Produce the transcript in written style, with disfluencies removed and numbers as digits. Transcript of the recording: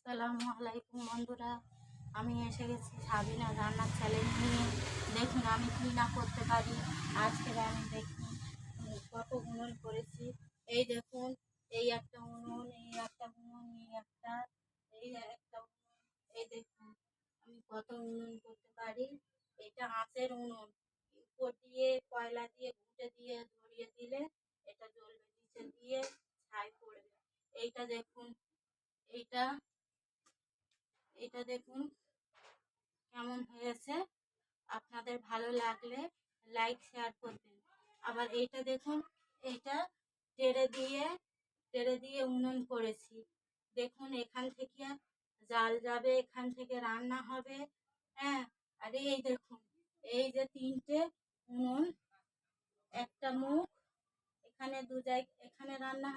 আসসালামু আলাইকুম বন্ধুরা, আমি এসে গেছি সাবিনা রান্নার চ্যালেঞ্জ নিয়ে। দেখুন আমি কী না করতে পারি। আজকের আমি দেখুন কত উনুন করেছি। এই দেখুন, এই একটা উনুন, এই একটা উনুন, এই একটা উনুন। এই দেখুন আমি কত উনুন করতে পারি। এটা আঁচের উনুন, উপর দিয়ে কয়লা দিয়ে ঘুঁটে দিয়ে ধরিয়ে দিলে এটা জ্বলবে, নিচে দিয়ে ছাই পড়বে। এইটা দেখুন, এইটা এটা দেখুন কেমন হয়েছে। আপনাদের ভালো লাগলে লাইক শেয়ার করবেন। আবার এইটা দেখুন, এইটা টেরে দিয়ে উনুন করেছি। দেখুন এখান থেকে জাল যাবে, এখান থেকে রান্না হবে। হ্যাঁ, আর এই দেখুন, এই যে তিনটে উনুন, একটা মুখ, এখানে দু জায়গা, এখানে রান্না